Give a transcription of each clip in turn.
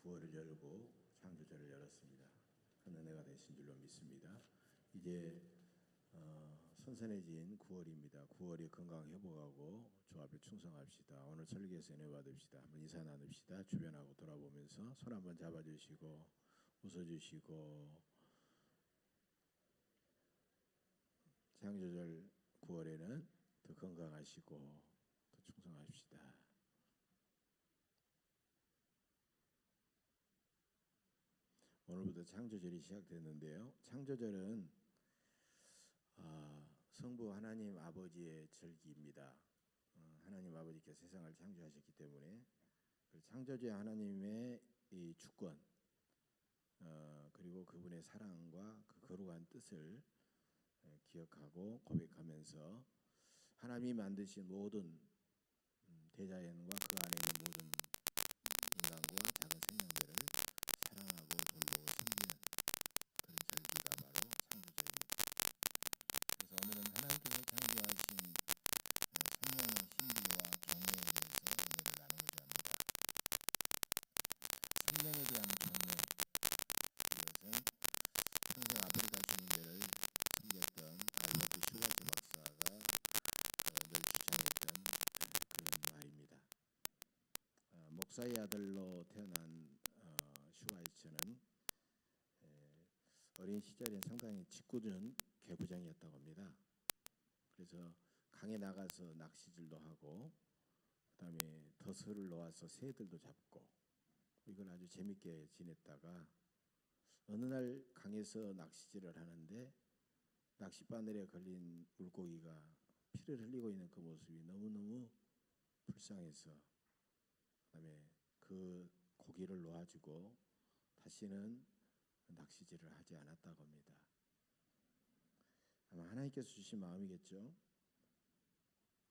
9월을 열고 창조절을 열었습니다. 큰 은혜가 되신 줄로 믿습니다. 이제 선선해진 9월입니다. 9월이 건강 회복하고 주 앞에 충성합시다. 오늘 설교에서 은혜 받읍시다. 한번 인사 나눕시다. 주변하고 돌아보면서 손 한번 잡아주시고 웃어주시고, 창조절 9월에는 더 건강하시고 더 충성합시다. 오늘부터 창조절이 시작됐는데요. 창조절은 성부 하나님 아버지의 절기입니다. 하나님 아버지께서 세상을 창조하셨기 때문에 창조주의 하나님의 이 주권, 그리고 그분의 사랑과 그 거룩한 뜻을 기억하고 고백하면서 하나님이 만드신 모든 대자연과 그 안에 있는 모든 인간과 작은 생명들을 사랑하고 돌보고 섬기는 그런 절기가 바로 창조절입니다. 그래서 오늘은 하나님께서 창조하신 생명의 신비와 경외에 대해서 은혜를 나누고자 합니다. 생명에 대한 경외, 이것은 평생 아프리카 주민들을 섬겼던 알버트 슈바트 박사가 늘 주장했던 그런 말입니다. 목사의 아들로 태어난 슈바이처는 어린 시절엔 상당히 짓궂은 개구장이었다고 합니다. 그래서 강에 나가서 낚시질도 하고, 그다음에 덫을 놓아서 새들도 잡고, 이걸 아주 재밌게 지냈다가 어느 날 강에서 낚시질을 하는데 낚싯바늘에 걸린 물고기가 피를 흘리고 있는 그 모습이 너무너무 불쌍해서 그다음에 그 고기를 놓아주고 다시는 낚시질을 하지 않았다고 합니다. 아마 하나님께서 주신 마음이겠죠.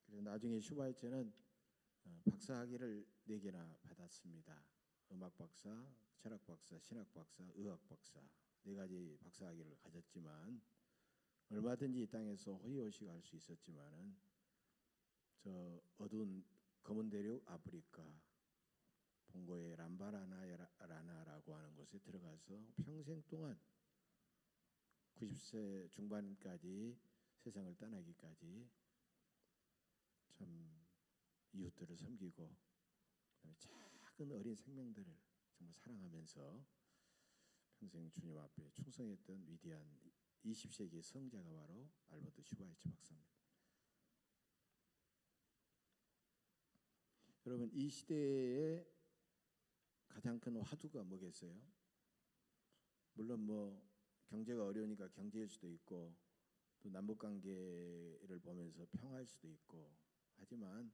그래서 나중에 슈바이처는 박사학위를 4개나 받았습니다. 음악 박사, 철학 박사, 신학 박사, 의학 박사 4가지 박사학위를 가졌지만, 얼마든지 이 땅에서 호의호식할 수 있었지만은 저 어두운 검은 대륙 아프리카 봉고의 람바라나라고 하는 곳에 들어가서 평생 동안 90세 중반까지 세상을 떠나기까지 참 이웃들을 섬기고, 그다음에 작은 어린 생명들을 정말 사랑하면서 평생 주님 앞에 충성했던 위대한 20세기 성자가 바로 알버트 슈바이처 박사입니다. 여러분, 이 시대에 가장 큰 화두가 뭐겠어요? 물론 뭐 경제가 어려우니까 경제일 수도 있고, 또 남북관계를 보면서 평화일 수도 있고, 하지만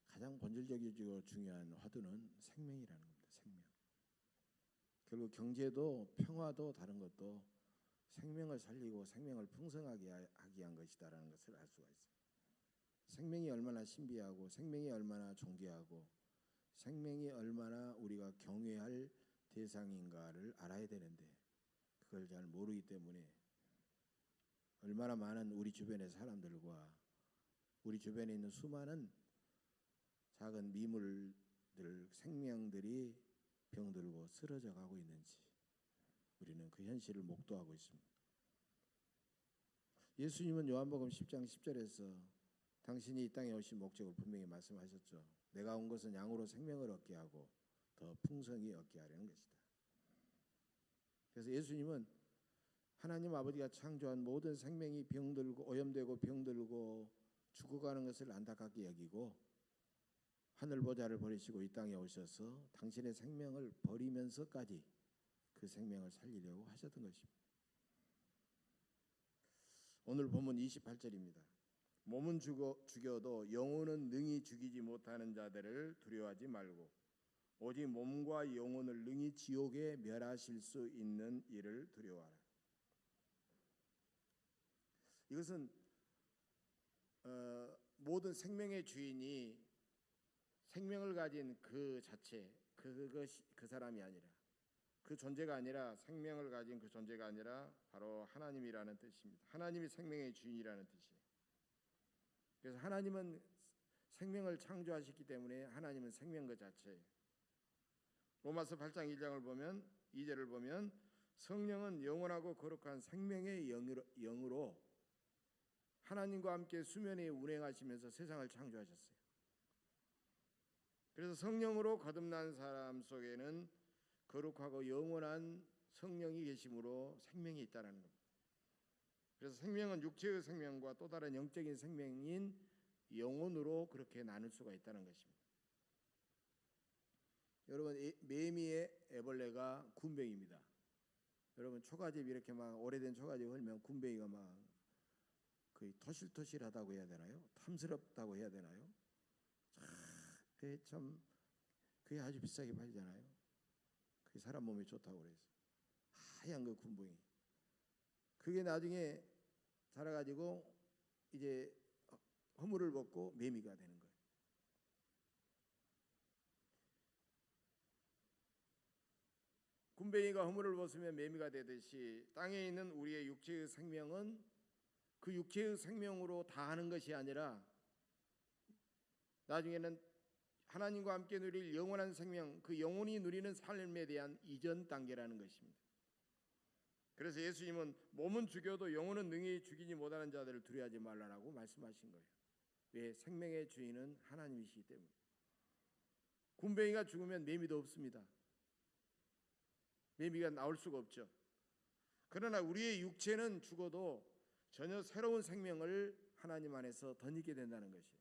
가장 본질적이고 중요한 화두는 생명이라는 겁니다. 생명. 결국 경제도 평화도 다른 것도 생명을 살리고 생명을 풍성하게 하기 위한 것이다라는 것을 알 수가 있어요. 생명이 얼마나 신비하고 생명이 얼마나 존귀하고 생명이 얼마나 우리가 경외할 대상인가를 알아야 되는데, 그걸 잘 모르기 때문에 얼마나 많은 우리 주변의 사람들과 우리 주변에 있는 수많은 작은 미물들, 생명들이 병들고 쓰러져 가고 있는지 우리는 그 현실을 목도하고 있습니다. 예수님은 요한복음 10장 10절에서 당신이 이 땅에 오신 목적을 분명히 말씀하셨죠. 내가 온 것은 양으로 생명을 얻게 하고 더 풍성히 얻게 하려는 것이다. 그래서 예수님은 하나님 아버지가 창조한 모든 생명이 병들고 오염되고 병들고 죽어가는 것을 안타깝게 여기고 하늘 보좌를 버리시고 이 땅에 오셔서 당신의 생명을 버리면서까지 그 생명을 살리려고 하셨던 것입니다. 오늘 본문 28절입니다. 몸은 죽여도 영혼은 능히 죽이지 못하는 자들을 두려워하지 말고 오직 몸과 영혼을 능히 지옥에 멸하실 수 있는 이를 두려워하라. 이것은 모든 생명의 주인이 생명을 가진 그 자체, 그것이 그 사람이 아니라, 그 존재가 아니라, 생명을 가진 그 존재가 아니라 바로 하나님이라는 뜻입니다. 하나님이 생명의 주인이라는 뜻이에요. 그래서 하나님은 생명을 창조하셨기 때문에 하나님은 생명 그 자체예요. 로마서 8장 1장을 보면 2절을 보면 성령은 영원하고 거룩한 생명의 영으로 하나님과 함께 수면에 운행하시면서 세상을 창조하셨어요. 그래서 성령으로 거듭난 사람 속에는 거룩하고 영원한 성령이 계심으로 생명이 있다는 겁니다. 그래서 생명은 육체의 생명과 또 다른 영적인 생명인 영혼으로 그렇게 나눌 수가 있다는 것입니다. 여러분, 매미의 애벌레가 군뱅이입니다. 여러분, 초가집 이렇게 막 오래된 초가집 흘면 군뱅이가 막 거의 토실토실하다고 해야 되나요? 탐스럽다고 해야 되나요? 그게 아주 비싸게 팔잖아요. 그게 사람 몸에 좋다고 그래서 하얀 그 군뱅이. 그게 나중에 자라가지고 이제 허물을 벗고 매미가 되는 거예요. 군뱅이가 허물을 벗으면 매미가 되듯이 땅에 있는 우리의 육체의 생명은 그 육체의 생명으로 다 하는 것이 아니라 나중에는 하나님과 함께 누릴 영원한 생명, 그 영혼이 누리는 삶에 대한 이전 단계라는 것입니다. 그래서 예수님은 몸은 죽여도 영혼은 능히 죽이지 못하는 자들을 두려워하지 말라라고 말씀하신 거예요. 왜? 생명의 주인은 하나님이시기 때문에. 군뱅이가 죽으면 매미도 없습니다. 매미가 나올 수가 없죠. 그러나 우리의 육체는 죽어도 전혀 새로운 생명을 하나님 안에서 덧입게 된다는 것이에요.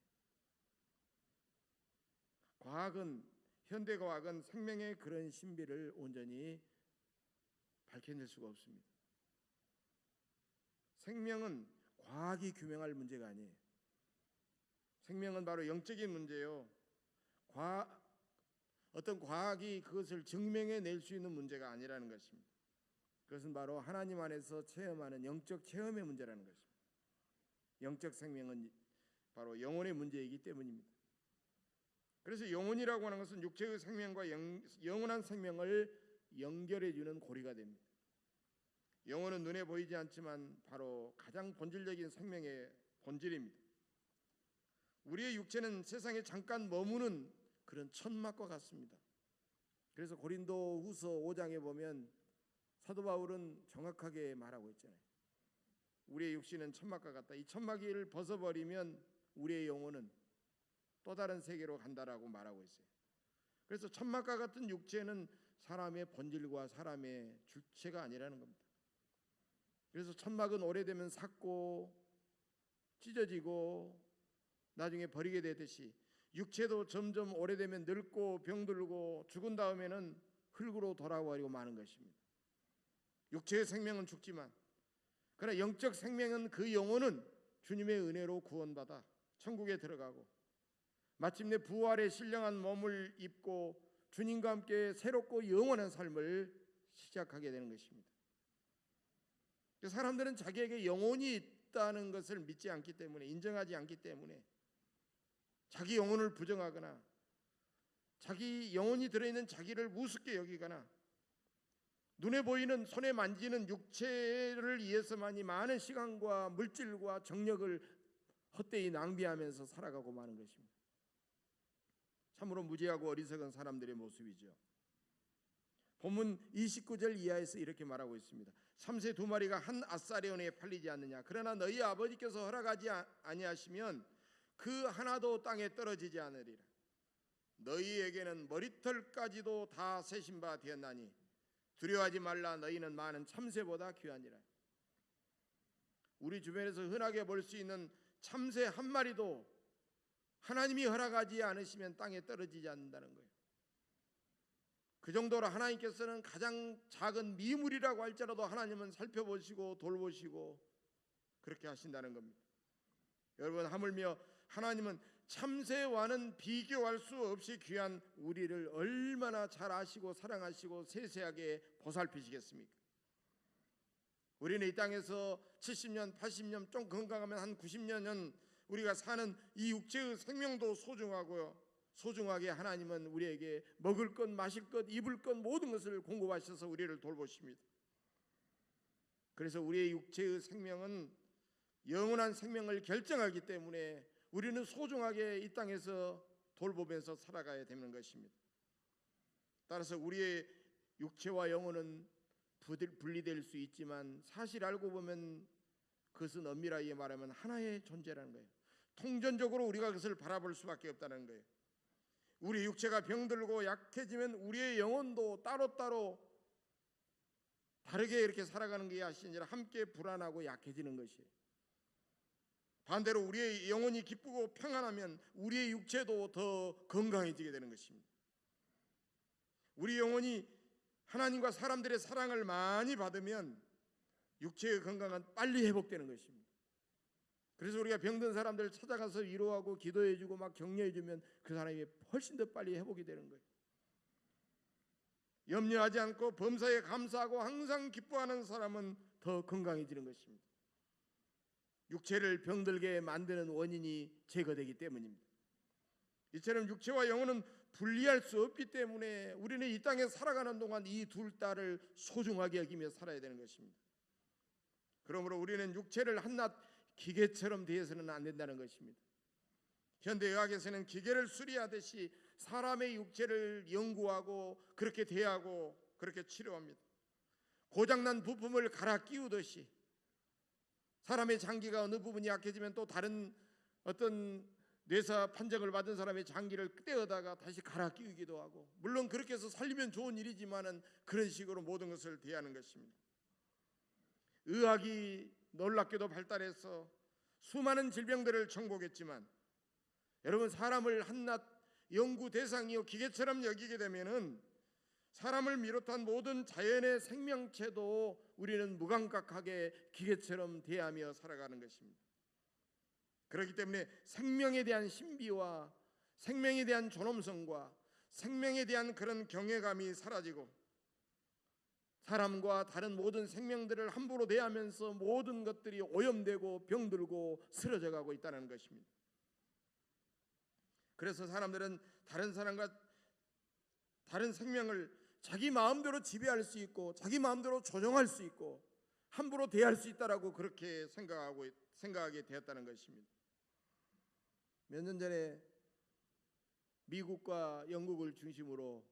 현대과학은 생명의 그런 신비를 온전히 밝혀낼 수가 없습니다. 생명은 과학이 규명할 문제가 아니에요. 생명은 바로 영적인 문제요. 어떤 과학이 그것을 증명해낼 수 있는 문제가 아니라는 것입니다. 그것은 바로 하나님 안에서 체험하는 영적 체험의 문제라는 것입니다. 영적 생명은 바로 영혼의 문제이기 때문입니다. 그래서 영혼이라고 하는 것은 육체의 생명과 영원한 생명을 연결해주는 고리가 됩니다. 영혼은 눈에 보이지 않지만 바로 가장 본질적인 생명의 본질입니다. 우리의 육체는 세상에 잠깐 머무는 그런 천막과 같습니다. 그래서 고린도후서 5장에 보면 사도 바울은 정확하게 말하고 있잖아요. 우리의 육신은 천막과 같다. 이 천막을 벗어버리면 우리의 영혼은 또 다른 세계로 간다라고 말하고 있어요. 그래서 천막과 같은 육체는 사람의 본질과 사람의 주체가 아니라는 겁니다. 그래서 천막은 오래되면 삭고 찢어지고 나중에 버리게 되듯이 육체도 점점 오래되면 늙고 병들고 죽은 다음에는 흙으로 돌아버리고 마는 것입니다. 육체의 생명은 죽지만 그러나 영적 생명은 그 영혼은 주님의 은혜로 구원받아 천국에 들어가고 마침내 부활의 신령한 몸을 입고 주님과 함께 새롭고 영원한 삶을 시작하게 되는 것입니다. 사람들은 자기에게 영혼이 있다는 것을 믿지 않기 때문에, 인정하지 않기 때문에 자기 영혼을 부정하거나 자기 영혼이 들어있는 자기를 우습게 여기거나 눈에 보이는 손에 만지는 육체를 위해서만이 많은 시간과 물질과 정력을 헛되이 낭비하면서 살아가고 마는 것입니다. 참으로 무지하고 어리석은 사람들의 모습이죠. 본문 29절 이하에서 이렇게 말하고 있습니다. 참새 2마리가 한 아사리온에 팔리지 않느냐. 그러나 너희 아버지께서 허락하지 아니하시면 그 하나도 땅에 떨어지지 않으리라. 너희에게는 머리털까지도 다 세신 바 되었나니 두려워하지 말라. 너희는 많은 참새보다 귀하니라. 우리 주변에서 흔하게 볼 수 있는 참새 한 마리도 하나님이 허락하지 않으시면 땅에 떨어지지 않는다는 거예요. 그 정도로 하나님께서는 가장 작은 미물이라고 할지라도 하나님은 살펴보시고 돌보시고 그렇게 하신다는 겁니다. 여러분, 하물며 하나님은 참새와는 비교할 수 없이 귀한 우리를 얼마나 잘 아시고 사랑하시고 세세하게 보살피시겠습니까? 우리는 이 땅에서 70년, 80년, 좀 건강하면 한 90년은 우리가 사는 이 육체의 생명도 소중하고요. 소중하게 하나님은 우리에게 먹을 것, 마실 것, 입을 것 모든 것을 공급하셔서 우리를 돌보십니다. 그래서 우리의 육체의 생명은 영원한 생명을 결정하기 때문에 우리는 소중하게 이 땅에서 돌보면서 살아가야 되는 것입니다. 따라서 우리의 육체와 영혼은 분리될 수 있지만 사실 알고 보면 그것은 엄밀하게 말하면 하나의 존재라는 거예요. 통전적으로 우리가 그것을 바라볼 수밖에 없다는 거예요. 우리 육체가 병들고 약해지면 우리의 영혼도 따로따로 다르게 이렇게 살아가는 게 아니라 함께 불안하고 약해지는 것이에요. 반대로 우리의 영혼이 기쁘고 평안하면 우리의 육체도 더 건강해지게 되는 것입니다. 우리 영혼이 하나님과 사람들의 사랑을 많이 받으면 육체의 건강은 빨리 회복되는 것입니다. 그래서 우리가 병든 사람들을 찾아가서 위로하고 기도해주고 막 격려해주면 그 사람이 훨씬 더 빨리 회복이 되는 거예요. 염려하지 않고 범사에 감사하고 항상 기뻐하는 사람은 더 건강해지는 것입니다. 육체를 병들게 만드는 원인이 제거되기 때문입니다. 이처럼 육체와 영혼은 분리할 수 없기 때문에 우리는 이 땅에 살아가는 동안 이 둘 다를 소중하게 여기며 살아야 되는 것입니다. 그러므로 우리는 육체를 한낱 기계처럼 대해서는 안 된다는 것입니다. 현대의학에서는 기계를 수리하듯이 사람의 육체를 연구하고 그렇게 대하고 그렇게 치료합니다. 고장난 부품을 갈아 끼우듯이 사람의 장기가 어느 부분이 약해지면 또 다른 어떤 뇌사 판정을 받은 사람의 장기를 떼어다가 다시 갈아 끼우기도 하고, 물론 그렇게 해서 살리면 좋은 일이지만은 그런 식으로 모든 것을 대하는 것입니다. 의학이 놀랍게도 발달해서 수많은 질병들을 정복했지만 여러분, 사람을 한낱 연구 대상이요 기계처럼 여기게 되면은 사람을 비롯한 모든 자연의 생명체도 우리는 무감각하게 기계처럼 대하며 살아가는 것입니다. 그렇기 때문에 생명에 대한 신비와 생명에 대한 존엄성과 생명에 대한 그런 경외감이 사라지고 사람과 다른 모든 생명들을 함부로 대하면서 모든 것들이 오염되고 병들고 쓰러져 가고 있다는 것입니다. 그래서 사람들은 다른 사람과 다른 생명을 자기 마음대로 지배할 수 있고 자기 마음대로 조종할 수 있고 함부로 대할 수 있다라고 그렇게 생각하게 되었다는 것입니다. 몇 년 전에 미국과 영국을 중심으로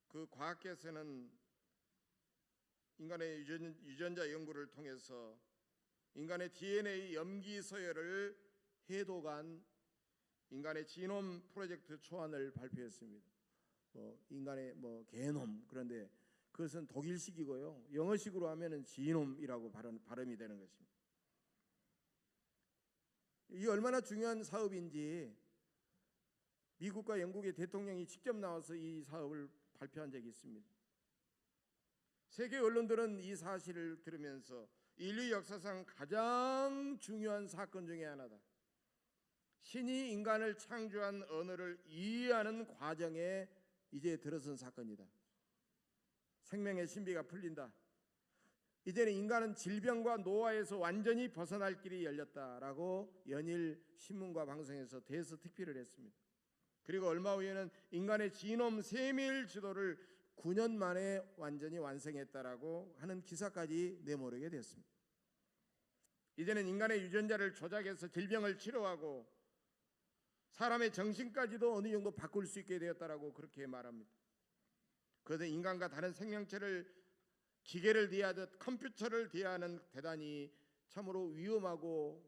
그 과학계에서는 인간의 유전자 연구를 통해서 인간의 DNA 염기 서열을 해독한 인간의 지놈 프로젝트 초안을 발표했습니다. 인간의 게놈, 그런데 그것은 독일식이고요. 영어식으로 하면은 지놈이라고 발음이 되는 것입니다. 이 얼마나 중요한 사업인지 미국과 영국의 대통령이 직접 나와서 이 사업을 발표한 적이 있습니다. 세계 언론들은 이 사실을 들으면서 인류 역사상 가장 중요한 사건 중에 하나다. 신이 인간을 창조한 언어를 이해하는 과정에 이제 들어선 사건이다. 생명의 신비가 풀린다. 이제는 인간은 질병과 노화에서 완전히 벗어날 길이 열렸다라고 연일 신문과 방송에서 대서특필을 했습니다. 그리고 얼마 후에는 인간의 지놈 세밀 지도를 9년 만에 완전히 완성했다라고 하는 기사까지 내모르게 됐습니다. 이제는 인간의 유전자를 조작해서 질병을 치료하고 사람의 정신까지도 어느 정도 바꿀 수 있게 되었다라고 그렇게 말합니다. 그것은 인간과 다른 생명체를 기계를 대하듯 컴퓨터를 대하는 대단히 참으로 위험하고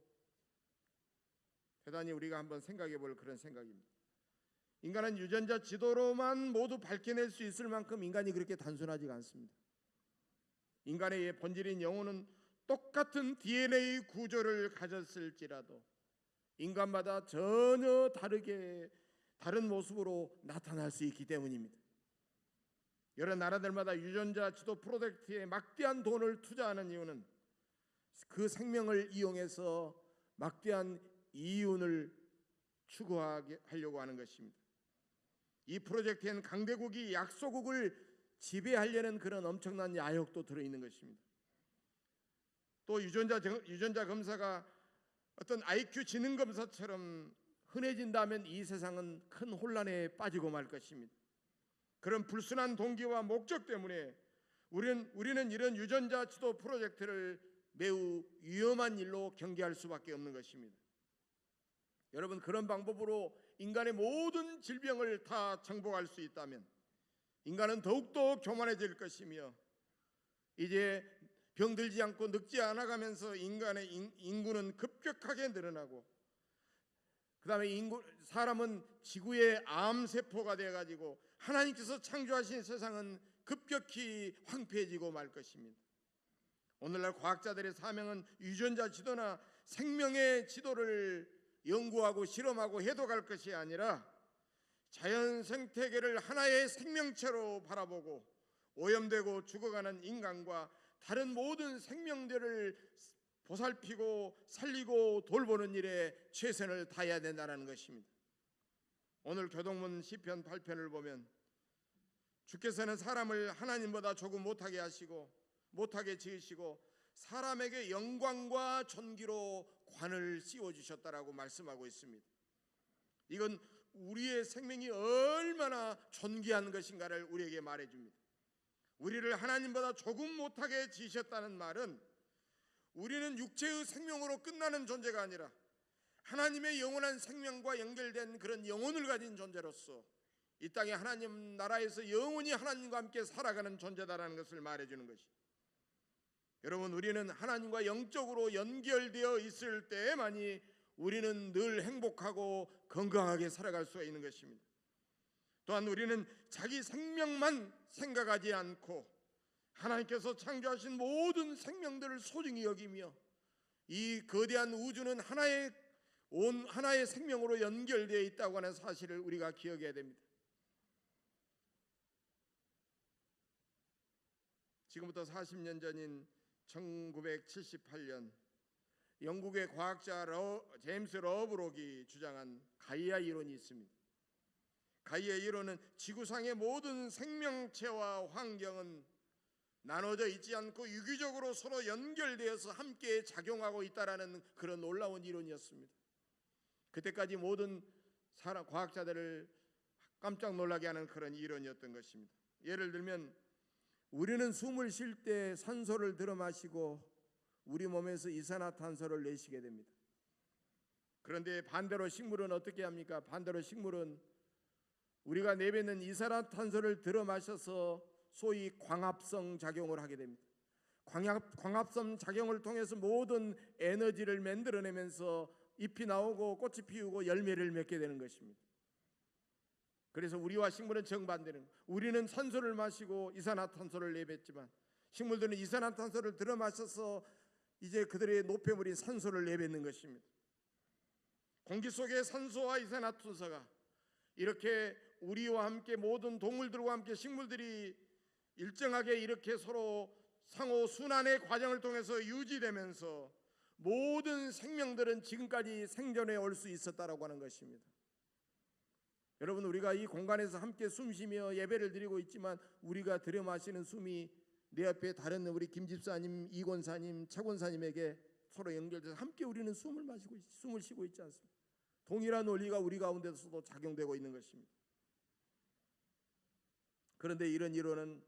대단히 우리가 한번 생각해 볼 그런 생각입니다. 인간은 유전자 지도로만 모두 밝혀낼 수 있을 만큼 인간이 그렇게 단순하지가 않습니다. 인간의 본질인 영혼은 똑같은 DNA 구조를 가졌을지라도 인간마다 전혀 다른 모습으로 나타날 수 있기 때문입니다. 여러 나라들마다 유전자 지도 프로젝트에 막대한 돈을 투자하는 이유는 그 생명을 이용해서 막대한 이윤을 추구하려고 하는 것입니다. 이 프로젝트에는 강대국이 약소국을 지배하려는 그런 엄청난 야욕도 들어있는 것입니다. 또 유전자 검사가 어떤 IQ 지능 검사처럼 흔해진다면 이 세상은 큰 혼란에 빠지고 말 것입니다. 그런 불순한 동기와 목적 때문에 우리는 이런 유전자 지도 프로젝트를 매우 위험한 일로 경계할 수밖에 없는 것입니다. 여러분, 그런 방법으로 인간의 모든 질병을 다 정복할 수 있다면 인간은 더욱더 교만해질 것이며 이제 병들지 않고 늙지 않아가면서 인간의 인구는 급격하게 늘어나고 그 다음에 사람은 지구의 암세포가 되어가지고 하나님께서 창조하신 세상은 급격히 황폐해지고 말 것입니다. 오늘날 과학자들의 사명은 유전자 지도나 생명의 지도를 연구하고 실험하고 해독할 것이 아니라 자연 생태계를 하나의 생명체로 바라보고 오염되고 죽어가는 인간과 다른 모든 생명들을 보살피고 살리고 돌보는 일에 최선을 다해야 된다는 것입니다. 오늘 교동문 시편 8편을 보면 주께서는 사람을 하나님보다 조금 못하게 하시고 못하게 지으시고 사람에게 영광과 존귀로 관을 씌워주셨다라고 말씀하고 있습니다. 이건 우리의 생명이 얼마나 존귀한 것인가를 우리에게 말해줍니다. 우리를 하나님보다 조금 못하게 지으셨다는 말은 우리는 육체의 생명으로 끝나는 존재가 아니라 하나님의 영원한 생명과 연결된 그런 영혼을 가진 존재로서 이 땅에 하나님 나라에서 영원히 하나님과 함께 살아가는 존재다라는 것을 말해주는 것이. 여러분, 우리는 하나님과 영적으로 연결되어 있을 때에만이 우리는 늘 행복하고 건강하게 살아갈 수가 있는 것입니다. 또한 우리는 자기 생명만 생각하지 않고 하나님께서 창조하신 모든 생명들을 소중히 여기며 이 거대한 우주는 하나의 생명으로 연결되어 있다고 하는 사실을 우리가 기억해야 됩니다. 지금부터 40년 전인 1978년 영국의 과학자 제임스 러브록이 주장한 가이아 이론이 있습니다. 가이아 이론은 지구상의 모든 생명체와 환경은 나눠져 있지 않고 유기적으로 서로 연결되어서 함께 작용하고 있다라는 그런 놀라운 이론이었습니다. 그때까지 모든 과학자들을 깜짝 놀라게 하는 그런 이론이었던 것입니다. 예를 들면 우리는 숨을 쉴 때 산소를 들어 마시고 우리 몸에서 이산화탄소를 내쉬게 됩니다. 그런데 반대로 식물은 어떻게 합니까? 반대로 식물은 우리가 내뱉는 이산화탄소를 들어 마셔서 소위 광합성 작용을 하게 됩니다. 광합성 작용을 통해서 모든 에너지를 만들어내면서 잎이 나오고 꽃이 피우고 열매를 맺게 되는 것입니다. 그래서 우리와 식물은 정반대는, 우리는 산소를 마시고 이산화탄소를 내뱉지만 식물들은 이산화탄소를 들어 마셔서 이제 그들의 노폐물인 산소를 내뱉는 것입니다. 공기 속의 산소와 이산화탄소가 이렇게 우리와 함께 모든 동물들과 함께 식물들이 일정하게 이렇게 서로 상호 순환의 과정을 통해서 유지되면서 모든 생명들은 지금까지 생존해 올 수 있었다라고 하는 것입니다. 여러분, 우리가 이 공간에서 함께 숨쉬며 예배를 드리고 있지만 우리가 들여 마시는 숨이 내 옆에 다른 우리 김 집사님, 이 권사님, 최 권사님에게 서로 연결돼서 함께 우리는 숨을 쉬고 있지 않습니까? 동일한 원리가 우리 가운데서도 작용되고 있는 것입니다. 그런데 이런 이론은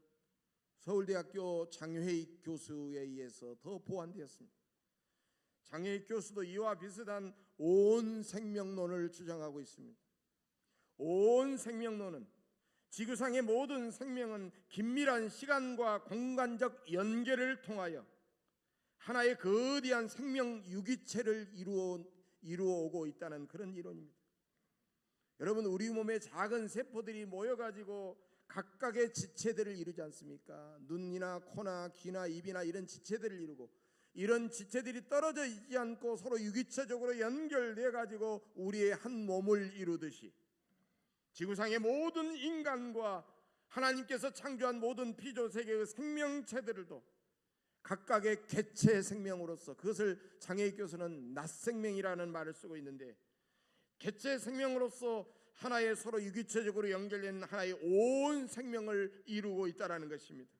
서울대학교 장회익 교수에 의해서 더 보완되었습니다. 장회익 교수도 이와 비슷한 온 생명론을 주장하고 있습니다. 온 생명론은 지구상의 모든 생명은 긴밀한 시간과 공간적 연결을 통하여 하나의 거대한 생명 유기체를 이루어오고 있다는 그런 이론입니다. 여러분, 우리 몸에 작은 세포들이 모여가지고 각각의 지체들을 이루지 않습니까? 눈이나 코나 귀나 입이나 이런 지체들을 이루고, 이런 지체들이 떨어져 있지 않고 서로 유기체적으로 연결되어 가지고 우리의 한 몸을 이루듯이 지구상의 모든 인간과 하나님께서 창조한 모든 피조세계의 생명체들도 각각의 개체 생명으로서, 그것을 장애익 교수는 낫생명이라는 말을 쓰고 있는데, 개체 생명으로서 하나의 서로 유기체적으로 연결된 하나의 온 생명을 이루고 있다는 것입니다.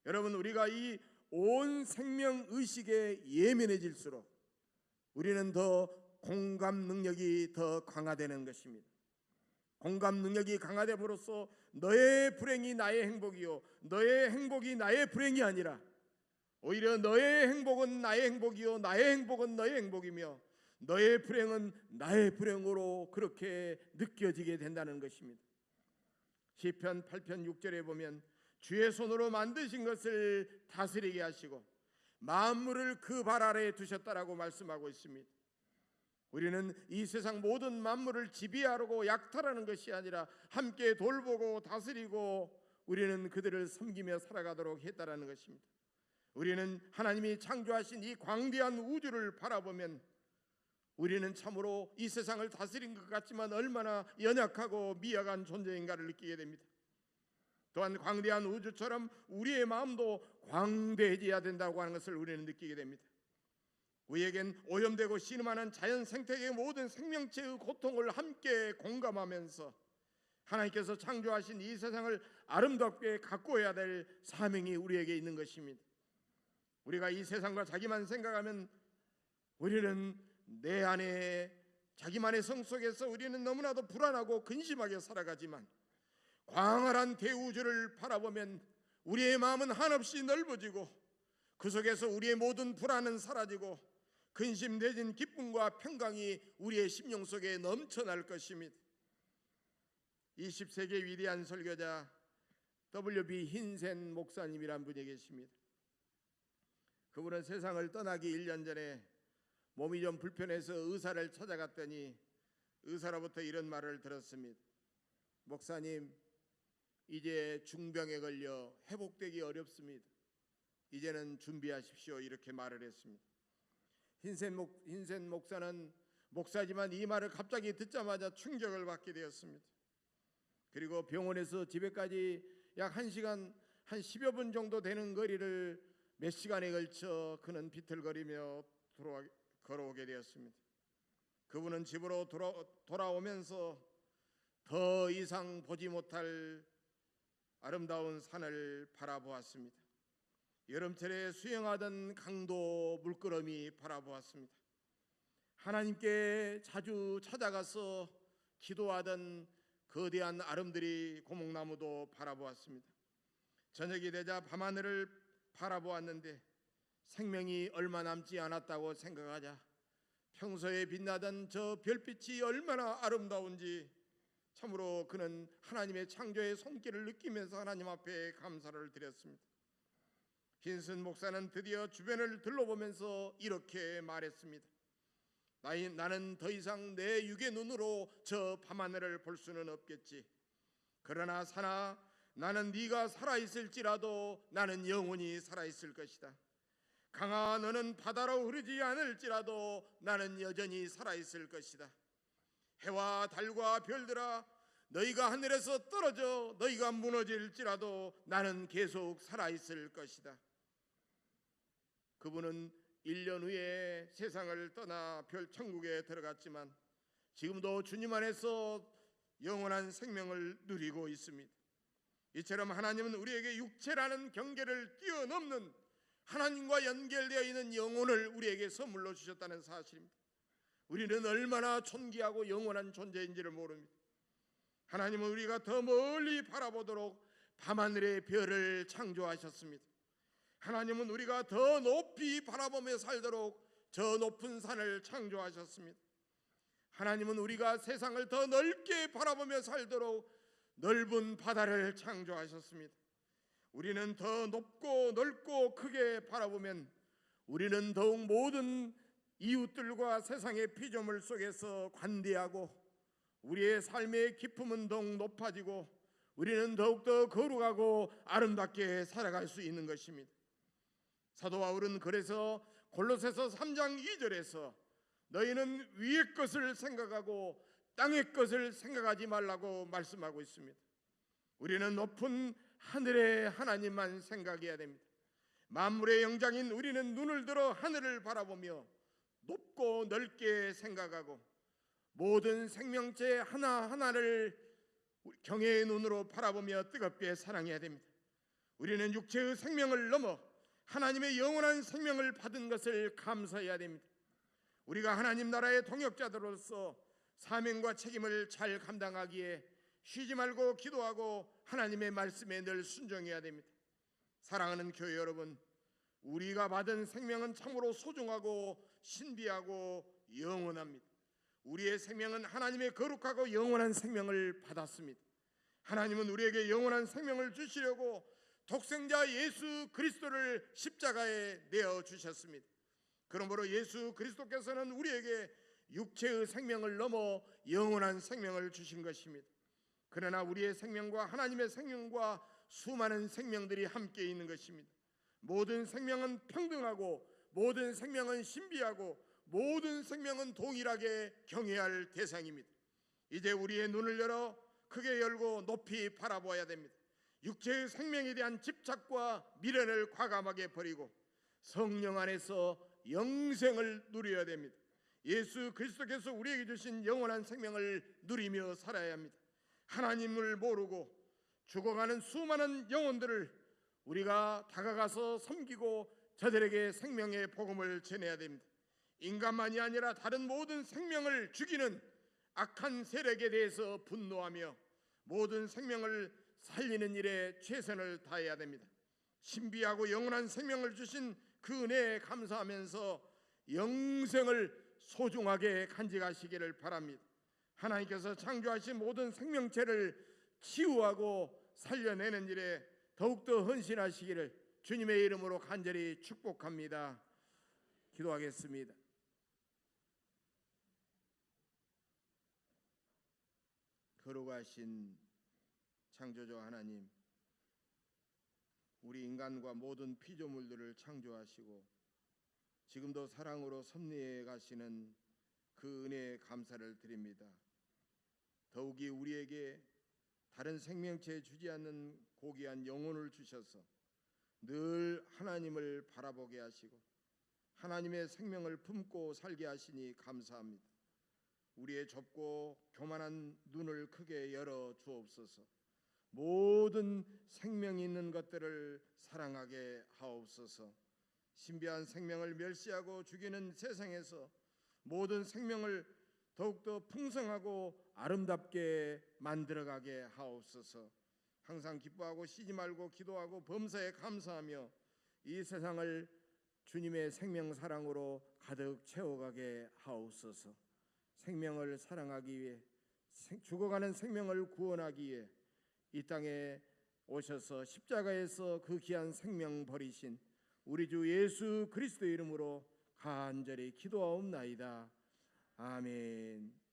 여러분, 우리가 이 온 생명 의식에 예민해질수록 우리는 더 공감 능력이 더 강화되는 것입니다. 공감 능력이 강화됨으로써 너의 불행이 나의 행복이요, 너의 행복이 나의 불행이 아니라 오히려 너의 행복은 나의 행복이요, 나의 행복은 너의 행복이며 너의 불행은 나의 불행으로 그렇게 느껴지게 된다는 것입니다. 시편 8편 6절에 보면 주의 손으로 만드신 것을 다스리게 하시고 만물을 그 발 아래에 두셨다라고 말씀하고 있습니다. 우리는 이 세상 모든 만물을 지배하고 약탈하는 것이 아니라 함께 돌보고 다스리고 우리는 그들을 섬기며 살아가도록 했다라는 것입니다. 우리는 하나님이 창조하신 이 광대한 우주를 바라보면 우리는 참으로 이 세상을 다스린 것 같지만 얼마나 연약하고 미약한 존재인가를 느끼게 됩니다. 또한 광대한 우주처럼 우리의 마음도 광대해져야 된다고 하는 것을 우리는 느끼게 됩니다. 우리에겐 오염되고 신음하는 자연 생태계의 모든 생명체의 고통을 함께 공감하면서 하나님께서 창조하신 이 세상을 아름답게 가꾸어야 될 사명이 우리에게 있는 것입니다. 우리가 이 세상과 자기만 생각하면 우리는 내 안에 자기만의 성 속에서 우리는 너무나도 불안하고 근심하게 살아가지만 광활한 대우주를 바라보면 우리의 마음은 한없이 넓어지고 그 속에서 우리의 모든 불안은 사라지고 근심 내진 기쁨과 평강이 우리의 심령 속에 넘쳐날 것입니다. 20세기 위대한 설교자 W.B. 힌센 목사님이란 분이 계십니다. 그분은 세상을 떠나기 1년 전에 몸이 좀 불편해서 의사를 찾아갔더니 의사로부터 이런 말을 들었습니다. 목사님, 이제 중병에 걸려 회복되기 어렵습니다. 이제는 준비하십시오. 이렇게 말을 했습니다. 힌센 목사는 목사지만 이 말을 갑자기 듣자마자 충격을 받게 되었습니다. 그리고 병원에서 집에까지 약 1시간 한 10여 분 정도 되는 거리를 몇 시간에 걸쳐 그는 비틀거리며 걸어오게 되었습니다. 그분은 집으로 돌아오면서 더 이상 보지 못할 아름다운 산을 바라보았습니다. 여름철에 수영하던 강도 물끄러미 바라보았습니다. 하나님께 자주 찾아가서 기도하던 거대한 아름드리 고목나무도 바라보았습니다. 저녁이 되자 밤하늘을 바라보았는데 생명이 얼마 남지 않았다고 생각하자 평소에 빛나던 저 별빛이 얼마나 아름다운지 참으로 그는 하나님의 창조의 손길을 느끼면서 하나님 앞에 감사를 드렸습니다. 힌슨 목사는 드디어 주변을 둘러보면서 이렇게 말했습니다. 나는 더 이상 내 육의 눈으로 저 밤하늘을 볼 수는 없겠지. 그러나 사나 나는 네가 살아있을지라도 나는 영원히 살아있을 것이다. 강아 너는 바다로 흐르지 않을지라도 나는 여전히 살아있을 것이다. 해와 달과 별들아 너희가 하늘에서 떨어져 너희가 무너질지라도 나는 계속 살아있을 것이다. 그분은 1년 후에 세상을 떠나 천국에 들어갔지만 지금도 주님 안에서 영원한 생명을 누리고 있습니다. 이처럼 하나님은 우리에게 육체라는 경계를 뛰어넘는 하나님과 연결되어 있는 영혼을 우리에게 선물로 주셨다는 사실입니다. 우리는 얼마나 존귀하고 영원한 존재인지를 모릅니다. 하나님은 우리가 더 멀리 바라보도록 밤하늘의 별을 창조하셨습니다. 하나님은 우리가 더 높이 바라보며 살도록 저 높은 산을 창조하셨습니다. 하나님은 우리가 세상을 더 넓게 바라보며 살도록 넓은 바다를 창조하셨습니다. 우리는 더 높고 넓고 크게 바라보면 우리는 더욱 모든 이웃들과 세상의 피조물 속에서 관대하고 우리의 삶의 기쁨은 더욱 높아지고 우리는 더욱더 거룩하고 아름답게 살아갈 수 있는 것입니다. 사도 바울은 그래서 골로새서 3장 2절에서 너희는 위의 것을 생각하고 땅의 것을 생각하지 말라고 말씀하고 있습니다. 우리는 높은 하늘의 하나님만 생각해야 됩니다. 만물의 영장인 우리는 눈을 들어 하늘을 바라보며 높고 넓게 생각하고 모든 생명체 하나하나를 경외의 눈으로 바라보며 뜨겁게 사랑해야 됩니다. 우리는 육체의 생명을 넘어 하나님의 영원한 생명을 받은 것을 감사해야 됩니다. 우리가 하나님 나라의 동역자들로서 사명과 책임을 잘 감당하기에 쉬지 말고 기도하고 하나님의 말씀에 늘 순종해야 됩니다. 사랑하는 교회 여러분, 우리가 받은 생명은 참으로 소중하고 신비하고 영원합니다. 우리의 생명은 하나님의 거룩하고 영원한 생명을 받았습니다. 하나님은 우리에게 영원한 생명을 주시려고 독생자 예수 그리스도를 십자가에 내어 주셨습니다. 그러므로 예수 그리스도께서는 우리에게 육체의 생명을 넘어 영원한 생명을 주신 것입니다. 그러나 우리의 생명과 하나님의 생명과 수많은 생명들이 함께 있는 것입니다. 모든 생명은 평등하고 모든 생명은 신비하고 모든 생명은 동일하게 경외할 대상입니다. 이제 우리의 눈을 열어 크게 열고 높이 바라보아야 됩니다. 육체의 생명에 대한 집착과 미련을 과감하게 버리고 성령 안에서 영생을 누려야 됩니다. 예수 그리스도께서 우리에게 주신 영원한 생명을 누리며 살아야 합니다. 하나님을 모르고 죽어가는 수많은 영혼들을 우리가 다가가서 섬기고 저들에게 생명의 복음을 전해야 됩니다. 인간만이 아니라 다른 모든 생명을 죽이는 악한 세력에 대해서 분노하며 모든 생명을 살리는 일에 최선을 다해야 됩니다. 신비하고 영원한 생명을 주신 그 은혜에 감사하면서 영생을 소중하게 간직하시기를 바랍니다. 하나님께서 창조하신 모든 생명체를 치유하고 살려내는 일에 더욱더 헌신하시기를 주님의 이름으로 간절히 축복합니다. 기도하겠습니다. 거룩하신 창조주 하나님, 우리 인간과 모든 피조물들을 창조하시고 지금도 사랑으로 섭리해 가시는 그 은혜에 감사를 드립니다. 더욱이 우리에게 다른 생명체에 주지 않는 고귀한 영혼을 주셔서 늘 하나님을 바라보게 하시고 하나님의 생명을 품고 살게 하시니 감사합니다. 우리의 좁고 교만한 눈을 크게 열어 주옵소서. 모든 생명이 있는 것들을 사랑하게 하옵소서. 신비한 생명을 멸시하고 죽이는 세상에서 모든 생명을 더욱더 풍성하고 아름답게 만들어가게 하옵소서. 항상 기뻐하고 쉬지 말고 기도하고 범사에 감사하며 이 세상을 주님의 생명 사랑으로 가득 채워가게 하옵소서. 생명을 사랑하기 위해 죽어가는 생명을 구원하기 위해 이 땅에 오셔서 십자가에서 그 귀한 생명 버리신 우리 주 예수 그리스도의 이름으로 간절히 기도하옵나이다. 아멘.